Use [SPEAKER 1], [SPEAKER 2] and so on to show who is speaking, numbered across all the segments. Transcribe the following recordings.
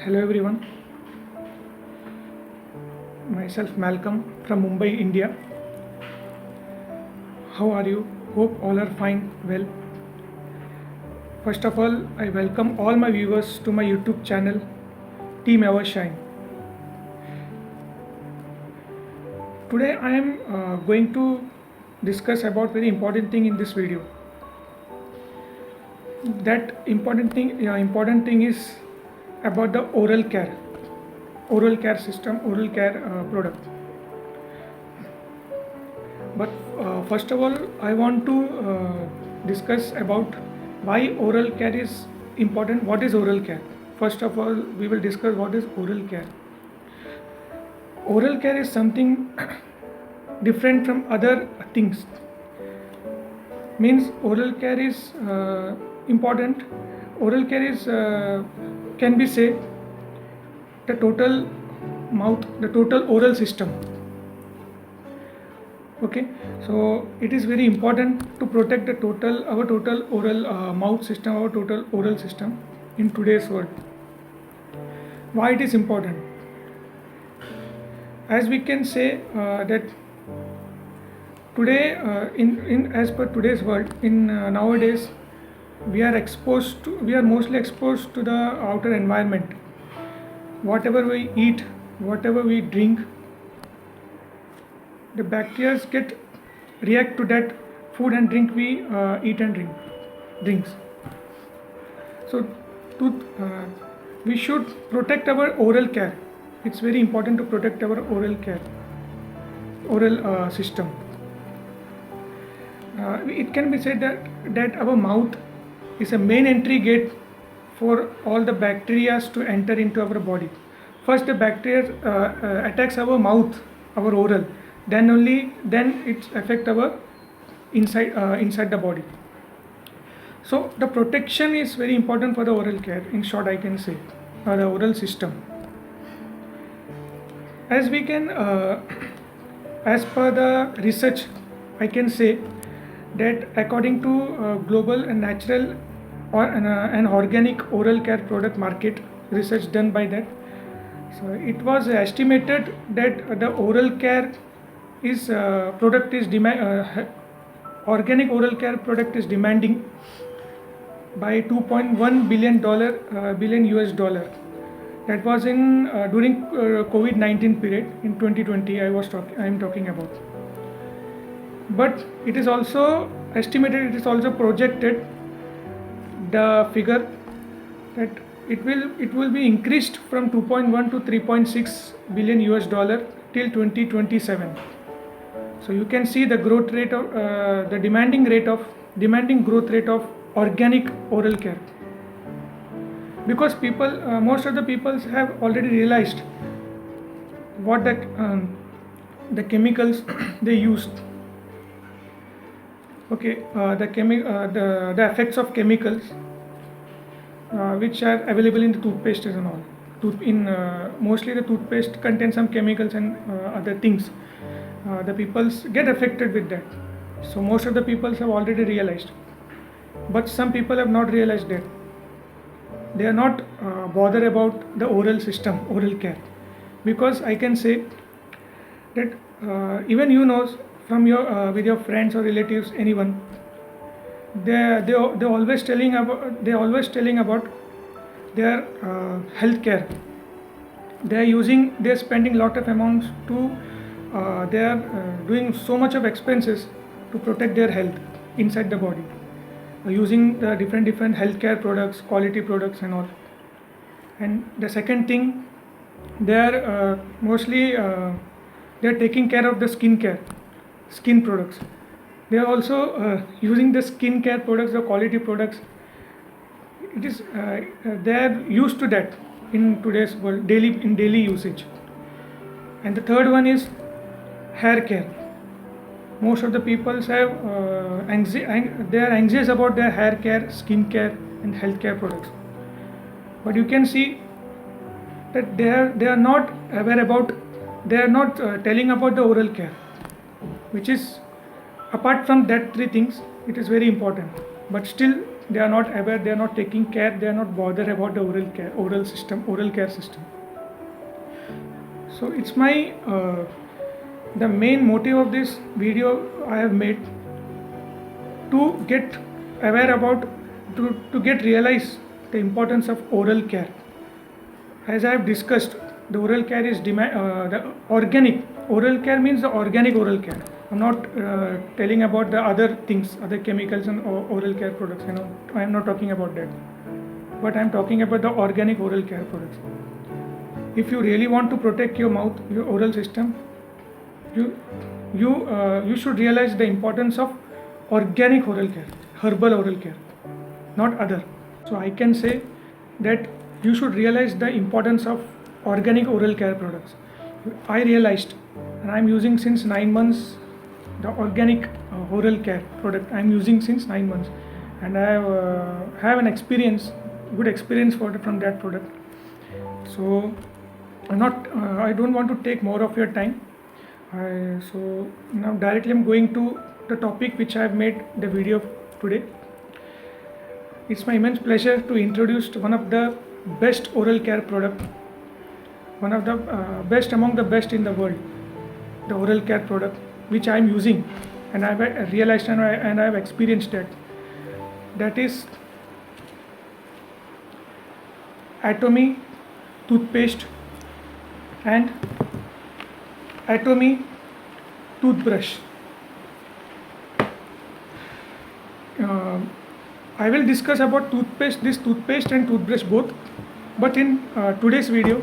[SPEAKER 1] Hello everyone, myself Malcolm from Mumbai, India. How are you? Hope all are fine, well. First of all, I welcome all my viewers to my YouTube channel, Team Evershine. Today I am going to discuss about very important thing in this video. That important thing is about the oral care system, oral care product. But first of all, I want to discuss about why oral care is important. What is oral care? First of all, we will discuss what is oral care. Oral care is something different from other things. Means oral care is important. Oral care is can be say the total oral system. Okay, so it is very important to protect our total oral mouth system, our total oral system in today's world. Why it is important? As we can say that today in as per today's world, in nowadays we are mostly exposed to the outer environment. Whatever we eat, whatever we drink, the bacteria react to that food and drink we eat and drinks. So we should protect our oral care. It's very important to protect our oral system. It can be said that our mouth is a main entry gate for all the bacteria to enter into our body. First the bacteria attacks our mouth, our oral, then it affects our inside the body. So the protection is very important for the oral care. In short, I can say the oral system. As we can, as per the research, I can say that according to global and natural and organic oral care product market research done by that, so it was estimated that the oral care is organic oral care product is demanding by $2.1 billion US dollar. That was in during COVID-19 period in 2020. I am talking about. But it is also estimated, it is also projected the figure that it will be increased from 2.1 to 3.6 billion US dollar till 2027. So you can see the growth rate of the demanding growth rate of organic oral care, because most of the people have already realized what the chemicals they used. Okay, the effects of chemicals which are available in the toothpaste and all. Mostly the toothpaste contains some chemicals and other things. The people get affected with that. So most of the people have already realized, but some people have not realized that. They are not bothered about the oral system, oral care, because I can say that even from your with your friends or relatives, anyone, they always telling about their health care. They are spending lot of amounts to they are doing so much of expenses to protect their health inside the body, using the different healthcare products, quality products and all. And the second thing, they are mostly they are taking care of the skin products. They are also using the skin care products, the quality products. It is they are used to that in today's world, daily usage. And the third one is hair care. Most of the people have they are anxious about their hair care, skin care and health care products. But you can see that they are not aware about, they are not telling about the oral care, which is apart from that three things, it is very important. But still they are not aware, they are not taking care, they are not bothered about the oral care system. So it's my the main motive of this video I have made to get aware about, to get realize the importance of oral care. As I have discussed, the oral care is the organic oral care means the organic oral care. I'm not telling about the other things, other chemicals and oral care products. I am not talking about that, but I am talking about the organic oral care products. If you really want to protect your mouth, your oral system, you should realize the importance of organic oral care, herbal oral care, not other. So I can say that you should realize the importance of organic oral care products. I realized, and I am using since 9 months the organic oral care product. I am using since 9 months, and I have an experience, good experience from that product. So I don't want to take more of your time. So now directly I'm going to the topic which I have made the video today. It's my immense pleasure to introduce one of the best oral care product, one of the best among the best in the world, the oral care product which I am using, and I have realized and I have experienced that. That is Atomy toothpaste and Atomy toothbrush. I will discuss about this toothpaste and toothbrush both, but in today's video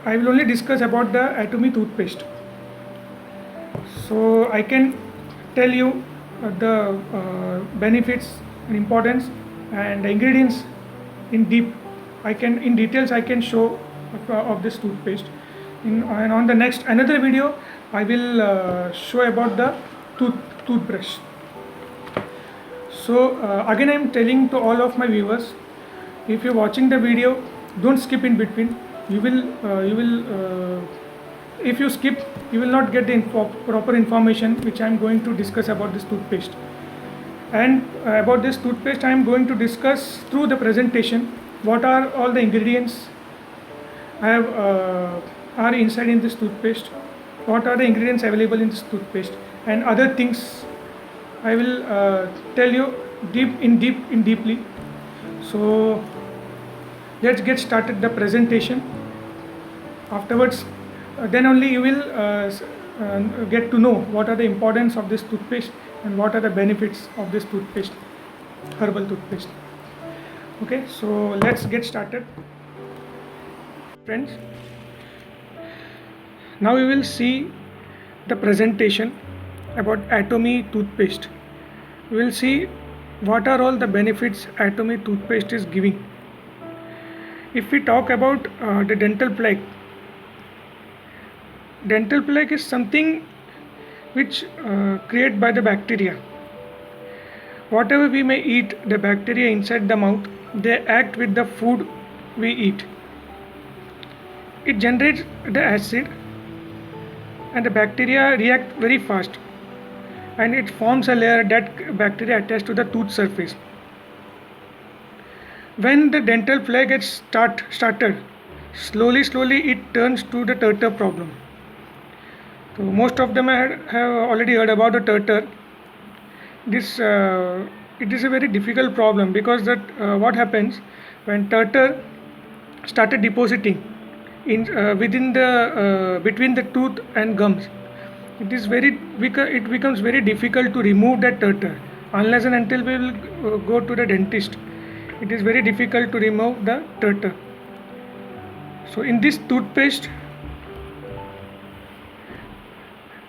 [SPEAKER 1] I will only discuss about the Atomy toothpaste. So I can tell you the benefits and importance and the ingredients in details I can show of this toothpaste. And on the next another video I will show about the toothbrush. So again I am telling to all of my viewers, if you are watching the video, don't skip in between. If you skip, you will not get the proper information which I am going to discuss about this toothpaste. And about this toothpaste I am going to discuss through the presentation what are all the ingredients are inside in this toothpaste, what are the ingredients available in this toothpaste, and other things I will tell you deeply. So let's get started the presentation. Afterwards, then only you will get to know what are the importance of this toothpaste and what are the benefits of this toothpaste, herbal toothpaste. Okay, so let's get started, friends. Now we will see the presentation about Atomy toothpaste. We will see what are all the benefits Atomy toothpaste is giving. If we talk about the dental plaque is something which created by the bacteria. Whatever we may eat, the bacteria inside the mouth, they act with the food we eat. It generates the acid, and the bacteria react very fast, and it forms a layer that bacteria attach to the tooth surface. When the dental plaque gets started, slowly it turns to the tartar problem. So most of them have already heard about the tartar. This it is a very difficult problem, because that what happens when tartar started depositing in within the between the tooth and gums, it becomes very difficult to remove that tartar. Unless and until we will go to the dentist, it is very difficult to remove the tartar. So in this toothpaste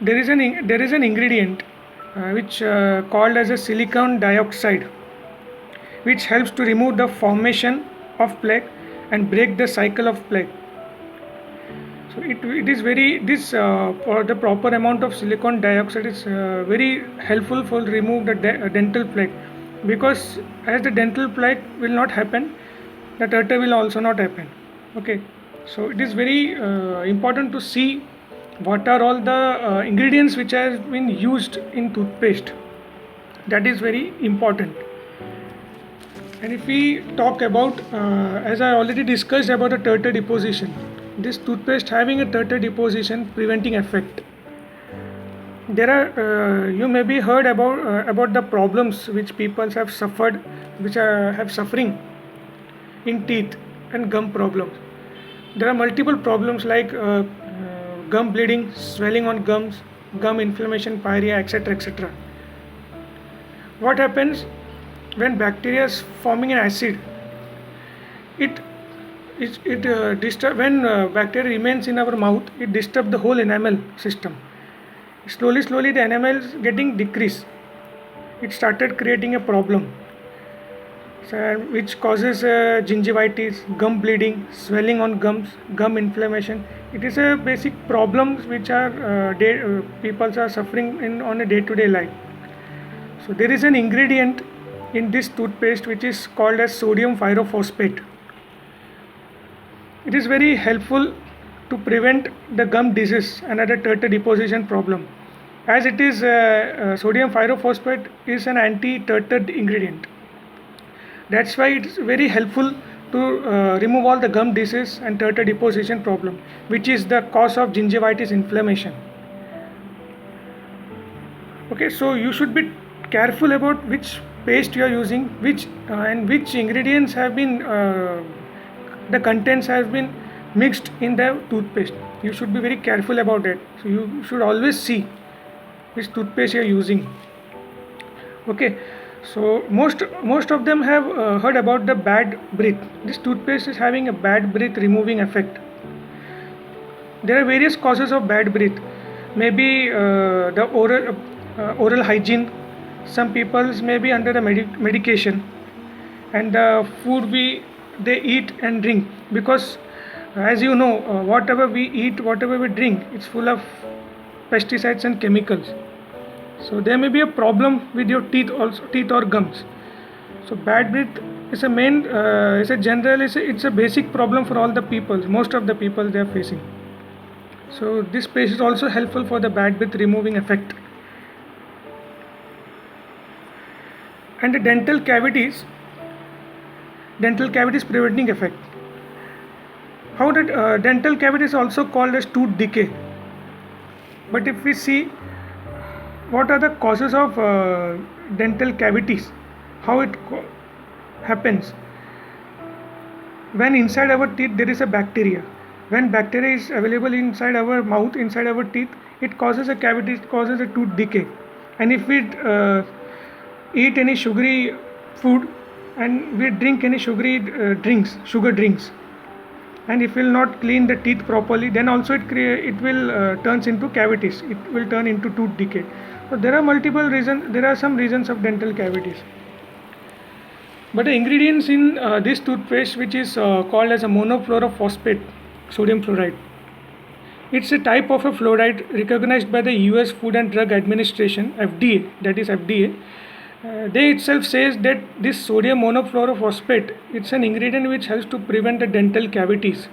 [SPEAKER 1] there is an ingredient which called as a silicon dioxide, which helps to remove the formation of plaque and break the cycle of plaque. So it is very for the proper amount of silicon dioxide is very helpful for remove the dental plaque, because as the dental plaque will not happen, the tartar will also not happen. Okay, so it is very important to see what are all the ingredients which has been used in toothpaste. That is very important. And if we talk about, as I already discussed about a tartar deposition, this toothpaste having a tartar deposition preventing effect. There are, you may be heard about the problems which people have suffered, which have suffering in teeth and gum problems. There are multiple problems like gum bleeding, swelling on gums, gum inflammation, pyorrhea, etc., etc. What happens when bacteria is forming an acid? When bacteria remains in our mouth, it disturbs the whole enamel system. Slowly the enamel is getting decreased. It started creating a problem, which causes gingivitis, gum bleeding, swelling on gums, gum inflammation. It is a basic problems which are people are suffering in on a day-to-day life. So there is an ingredient in this toothpaste which is called as sodium pyrophosphate. It is very helpful to prevent the gum disease and other tartar deposition problem, as it is sodium pyrophosphate is an anti-tartar ingredient. That's why it's very helpful to remove all the gum disease and tartar deposition problem, which is the cause of gingivitis inflammation. Okay, so you should be careful about which paste you are using, which and which ingredients have been the contents have been mixed in the toothpaste. You should be very careful about it. So you should always see which toothpaste you are using. Okay, so most of them have heard about the bad breath. This toothpaste is having a bad breath removing effect. There are various causes of bad breath. Maybe the oral hygiene. Some people may be under the medication, and the food they eat and drink, because as you know, whatever we eat, whatever we drink, it's full of pesticides and chemicals. So there may be a problem with your teeth also, teeth or gums. So bad breath is a main it's a basic problem for all the people. Most of the people they are facing. So this paste is also helpful for the bad breath removing effect. And the dental cavities preventing effect. How that dental cavity is also called as tooth decay. But if we see what are the causes of dental cavities, how it happens, when inside our teeth there is a bacteria. When bacteria is available inside our mouth, inside our teeth, it causes a cavity, it causes a tooth decay. And if we eat any sugary food and we drink any sugary sugar drinks, and if we will not clean the teeth properly, then also it will turns into cavities. It will turn into tooth decay. So there are multiple reasons. There are some reasons of dental cavities. But the ingredients in this toothpaste, which is called as a monofluorophosphate sodium fluoride, it's a type of a fluoride recognized by the US Food and Drug Administration, FDA, that is FDA. They itself says that this sodium monofluorophosphate, it's an ingredient which helps to prevent the dental cavities.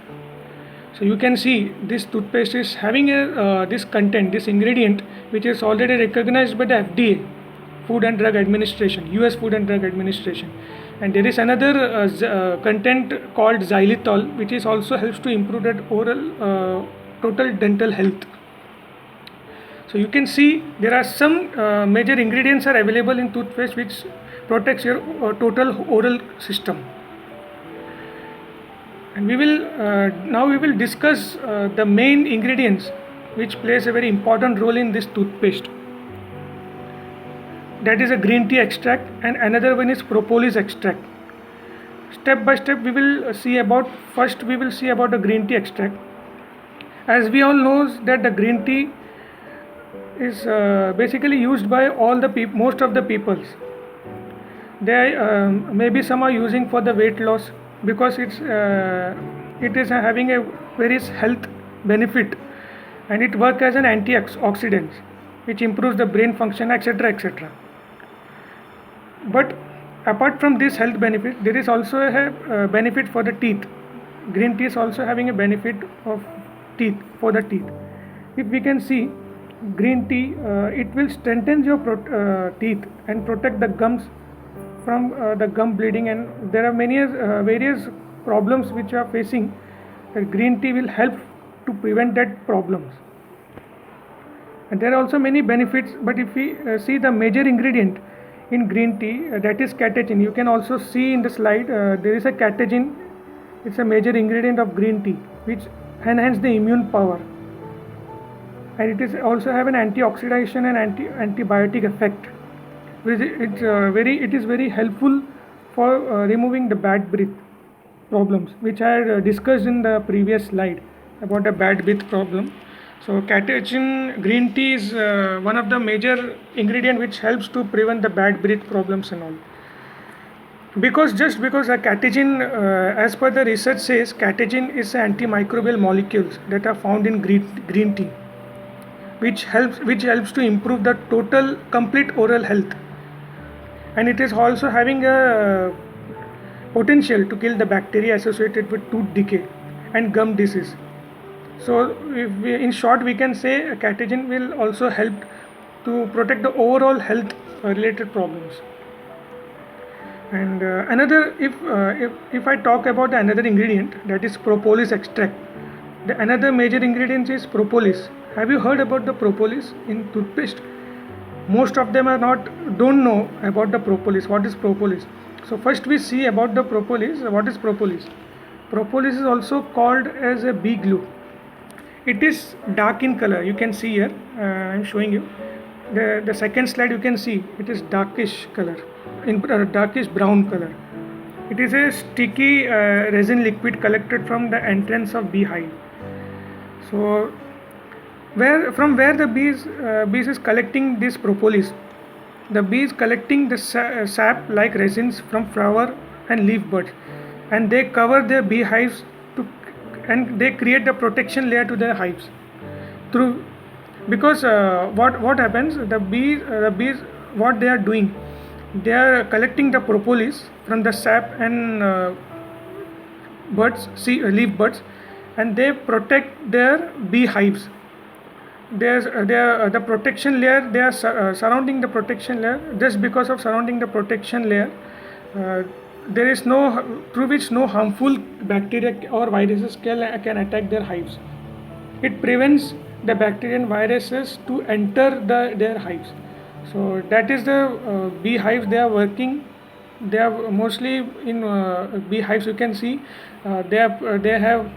[SPEAKER 1] So you can see this toothpaste is having this content, this ingredient, which is already recognized by the FDA, Food and Drug Administration, US Food and Drug Administration. And there is another content called xylitol, which is also helps to improve that oral total dental health. So you can see there are some major ingredients are available in toothpaste which protects your total oral system. And now we will discuss the main ingredients which plays a very important role in this toothpaste. That is a green tea extract, and another one is propolis extract. Step by step we will see about, first we will see about the green tea extract. As we all know that the green tea is basically used by all the most of the peoples. Maybe some are using for the weight loss, because it is having a various health benefit, and it works as an antioxidant which improves the brain function, etc., etc. But apart from this health benefit, there is also a benefit for the teeth. Green tea is also having a benefit of teeth, for the teeth. If we can see, green tea it will strengthen your teeth and protect the gums from the gum bleeding, and there are many various problems which are facing. Green tea will help to prevent that problems. And there are also many benefits, but if we see the major ingredient in green tea, that is catechin. You can also see in the slide there is a catechin. It's a major ingredient of green tea which enhance the immune power, and it is also have an antioxidation and antibiotic effect. It is very helpful for removing the bad breath problems, which I had discussed in the previous slide about the bad breath problem. So catechin green tea is one of the major ingredient which helps to prevent the bad breath problems and all. Because a catechin, as per the research says, catechin is antimicrobial molecules that are found in green tea, which helps to improve the total complete oral health, and it is also having a potential to kill the bacteria associated with tooth decay and gum disease. So in short we can say catechin will also help to protect the overall health related problems. And if I talk about another ingredient, that is propolis extract. Another major ingredient is propolis. Have you heard about the propolis in toothpaste? Most of them don't know about the propolis. What is propolis? So first we see about the propolis. What is propolis? Propolis is also called as a bee glue. It is dark in color. You can see here. I am showing you. The second slide you can see it is darkish color, in darkish brown color. It is a sticky resin liquid collected from the entrance of beehive. So where the bees is collecting this propolis, the bees collecting the sap like resins from flower and leaf buds, and they cover their beehives and they create the protection layer to their hives through. Because what happens, the bees what they are doing, they are collecting the propolis from the sap and leaf buds, and they protect their beehives. The protection layer, they are surrounding the protection layer. Just because of surrounding the protection layer, there is through which no harmful bacteria or viruses can attack their hives. It prevents the bacteria and viruses to enter their hives. So that is the beehives they are working. They are mostly in beehives. You can see they have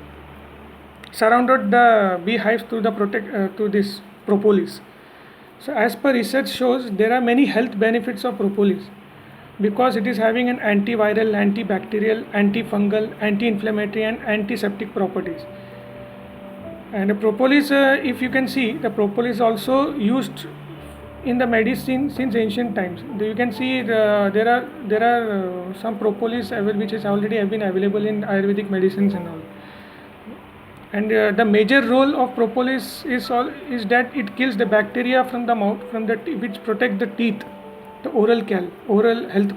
[SPEAKER 1] surrounded the beehives to this propolis. So as per research shows, there are many health benefits of propolis, because it is having an antiviral, antibacterial, antifungal, anti-inflammatory and antiseptic properties. And the propolis, if you can see, the propolis also used in the medicine since ancient times. You can see there are some propolis which is already have been available in Ayurvedic medicines and all. And the major role of propolis is that it kills the bacteria from the mouth, which protect the teeth, the oral health,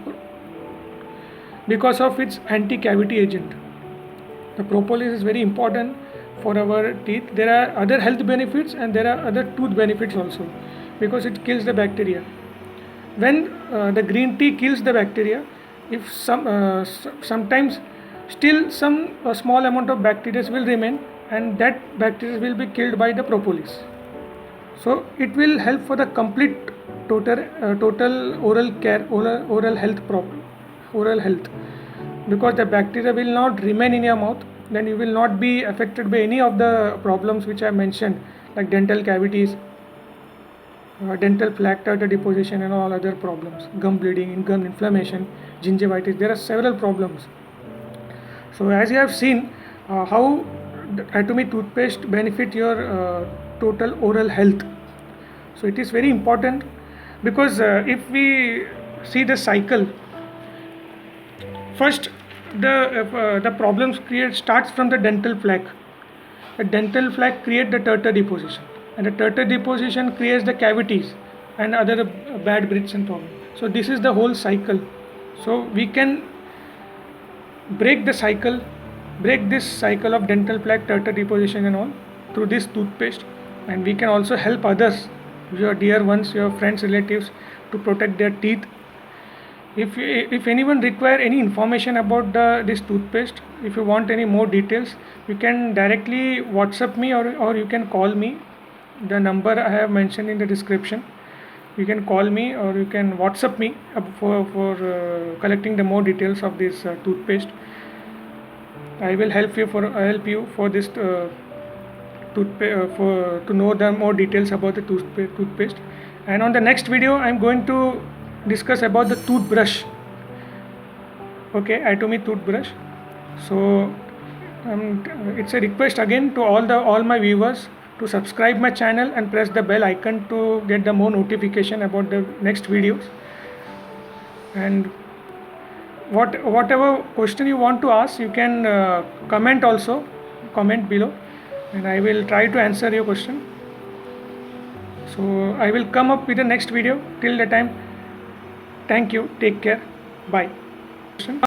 [SPEAKER 1] because of its anti-cavity agent. The propolis is very important for our teeth. There are other health benefits and there are other tooth benefits also, because it kills the bacteria. When the green tea kills the bacteria, if sometimes still some small amount of bacteria will remain, and that bacteria will be killed by the propolis. So it will help for the complete total oral care, oral health, because the bacteria will not remain in your mouth. Then you will not be affected by any of the problems which I mentioned, like dental cavities, dental plaque, tartar deposition and all other problems, gum bleeding, gum inflammation, gingivitis. There are several problems. So as you have seen how the Atomy toothpaste benefit your total oral health. So it is very important, because if we see the cycle, first the problems starts from the dental plaque. The dental plaque create the tartar deposition, and the tartar deposition creates the cavities and other bad breaths and problems. So this is the whole cycle. So we can break this cycle of dental plaque, tartar deposition and all through this toothpaste, and we can also help others, your dear ones, your friends, relatives, to protect their teeth. If anyone require any information about this toothpaste, if you want any more details, you can directly WhatsApp me, or you can call me. The number I have mentioned in the description. You can call me or you can WhatsApp me for collecting the more details of this toothpaste. I will help you for this for to know the more details about the toothpaste. And on the next video, I'm going to discuss about the toothbrush. Okay, Atomy toothbrush. So it's a request again to all my viewers to subscribe my channel and press the bell icon to get the more notification about the next videos. And whatever question you want to ask, you can comment below, and I will try to answer your question. So I will come up with the next video. Till the time, thank you, take care, bye.